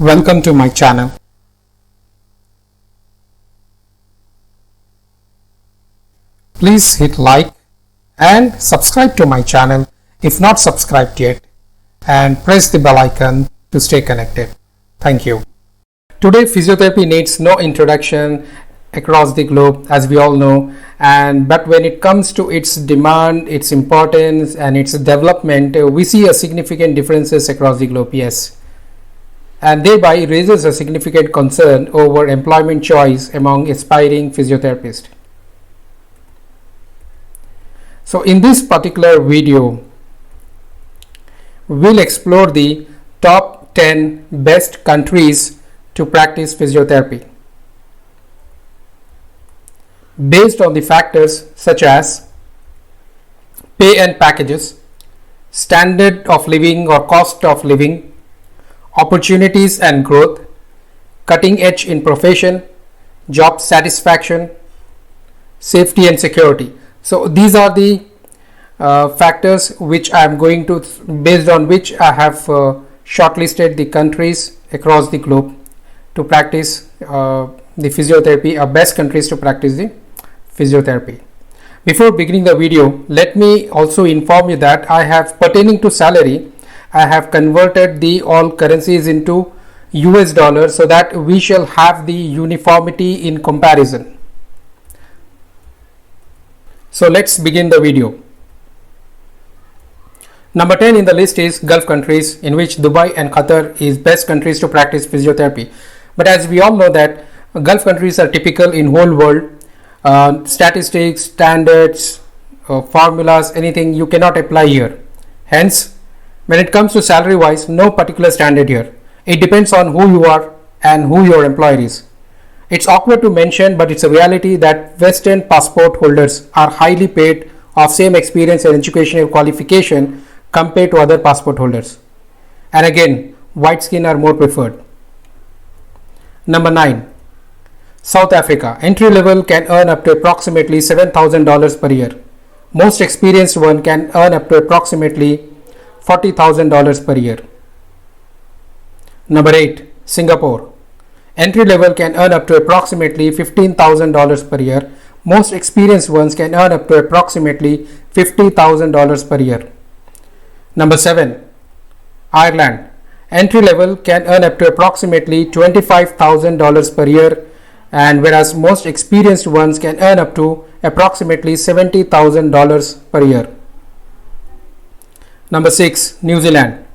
Welcome to my channel. Please hit like and subscribe to my channel if not subscribed yet, and press the bell icon to stay connected. Thank you. Today physiotherapy needs no introduction across the globe, as we all know, but when it comes to its demand, its importance and its development, we see a significant differences across the globe. Yes, and thereby raises a significant concern over employment choice among aspiring physiotherapists. So in this particular video, we'll explore the top 10 best countries to practice physiotherapy based on the factors such as pay and packages, standard of living or cost of living, opportunities and growth, cutting edge in profession, job satisfaction, safety and security. So these are the factors which I am going to, based on which I have shortlisted the countries across the globe to practice the physiotherapy, best countries to practice the physiotherapy. Before beginning the video, let me also inform you that I have, pertaining to salary, I have converted the all currencies into US dollars so that we shall have the uniformity in comparison. So let's begin the video. Number 10 in the list is Gulf countries, in which Dubai and Qatar is best countries to practice physiotherapy. But as we all know that Gulf countries are typical in whole world. Statistics, standards, formulas, anything you cannot apply here. Hence, when it comes to salary wise, no particular standard here. It depends on who you are and who your employer is. It's awkward to mention, but it's a reality that Western passport holders are highly paid of same experience and educational qualification compared to other passport holders. And again, white skin are more preferred. Number 9. South Africa. Entry level can earn up to approximately $7,000 per year. Most experienced one can earn up to approximately $40,000 per year. Number 8. Singapore. Entry level can earn up to approximately $15,000 per year. Most experienced ones can earn up to approximately $50,000 per year. Number 7. Ireland. Entry level can earn up to approximately $25,000 per year, and whereas most experienced ones can earn up to approximately $70,000 per year. Number 6. New Zealand.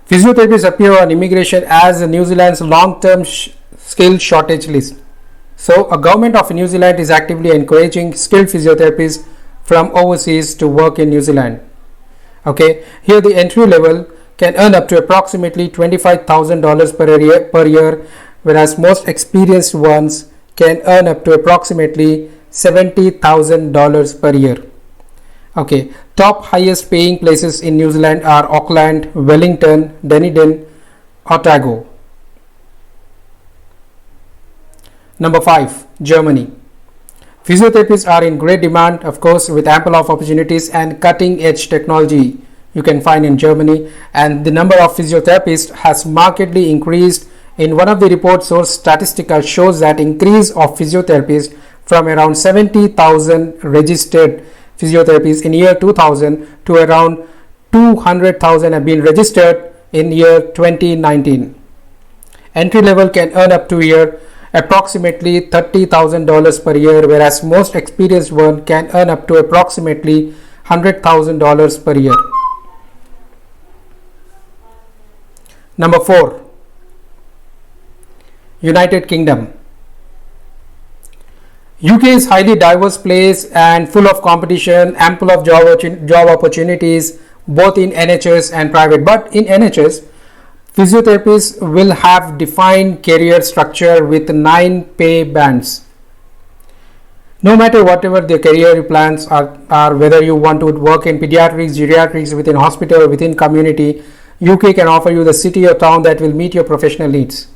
Physiotherapists appear on immigration as New Zealand's long-term skill shortage list. So, a government of New Zealand is actively encouraging skilled physiotherapists from overseas to work in New Zealand. Okay, here the entry level can earn up to approximately $25,000 per year, whereas most experienced ones can earn up to approximately $70,000 per year. Okay, top highest paying places in New Zealand are Auckland, Wellington, Dunedin, Otago. Number 5. Germany. Physiotherapists are in great demand, of course, with ample of opportunities and cutting edge technology you can find in Germany, and the number of physiotherapists has markedly increased. In one of the reports, Source Statistical shows that increase of physiotherapists from around 70,000 registered physiotherapists in year 2000 to around 200,000 have been registered in year 2019. Entry level can earn up to approximately $30,000 per year, whereas most experienced one can earn up to approximately $100,000 per year. Number 4. United Kingdom. UK is highly diverse place and full of competition, ample of job opportunities both in NHS and private. But in NHS, physiotherapists will have defined career structure with 9 pay bands. No matter whatever the career plans are, whether you want to work in pediatrics, geriatrics, within hospital, within community, UK can offer you the city or town that will meet your professional needs.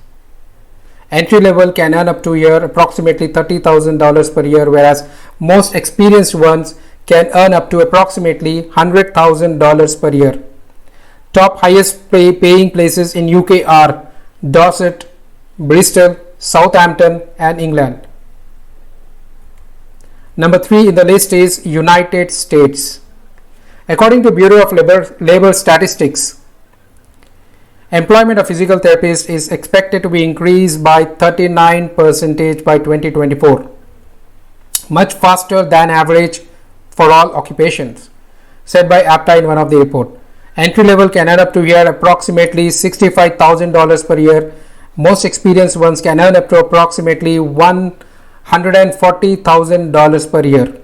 Entry level can earn up to approximately $30,000 per year, whereas most experienced ones can earn up to approximately $100,000 per year. Top highest paying places in UK are Dorset, Bristol, Southampton and England. Number 3 in the list is United States. According to Bureau of Labor Statistics, employment of physical therapists is expected to be increased by 39% by 2024, much faster than average for all occupations, said by APTA in one of the report. Entry level can earn up to here approximately $65,000 per year. Most experienced ones can earn up to approximately $140,000 per year.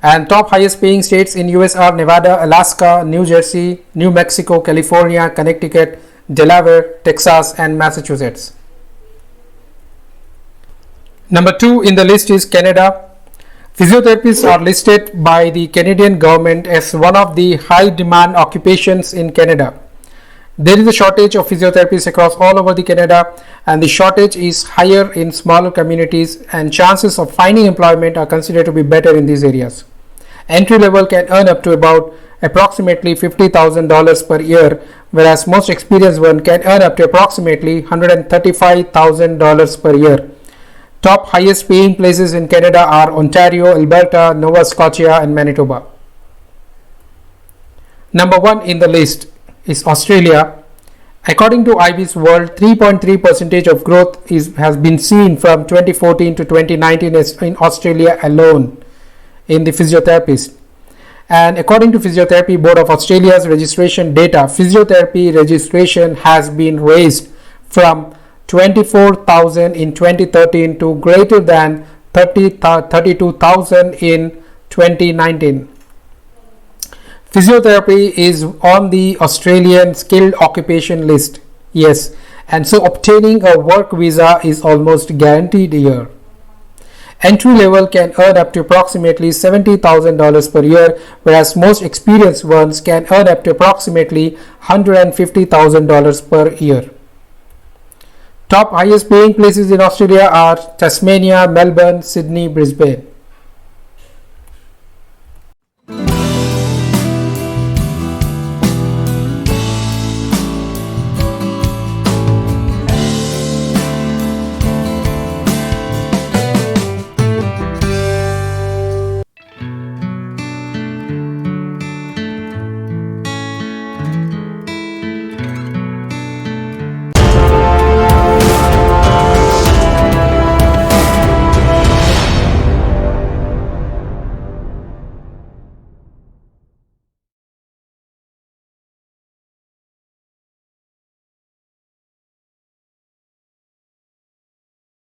And top highest paying states in US are Nevada, Alaska, New Jersey, New Mexico, California, Connecticut, Delaware, Texas and Massachusetts. Number 2 in the list is Canada. Physiotherapists are listed by the Canadian government as one of the high demand occupations in Canada. There is a shortage of physiotherapists across all over the Canada, and the shortage is higher in smaller communities, and chances of finding employment are considered to be better in these areas. Entry level can earn up to about approximately $50,000 per year, whereas most experienced one can earn up to approximately $135,000 per year. Top highest paying places in Canada are Ontario, Alberta, Nova Scotia and Manitoba. Number 1 in the list is Australia. According to IBIS World, 3.3% of growth has been seen from 2014 to 2019 in Australia alone in the physiotherapist. And according to Physiotherapy Board of Australia's registration data, physiotherapy registration has been raised from 24,000 in 2013 to greater than 32,000 in 2019. Physiotherapy is on the Australian skilled occupation list. Yes, and so obtaining a work visa is almost guaranteed here. Entry level can earn up to approximately $70,000 per year, whereas most experienced ones can earn up to approximately $150,000 per year. Top highest paying places in Australia are Tasmania, Melbourne, Sydney, Brisbane.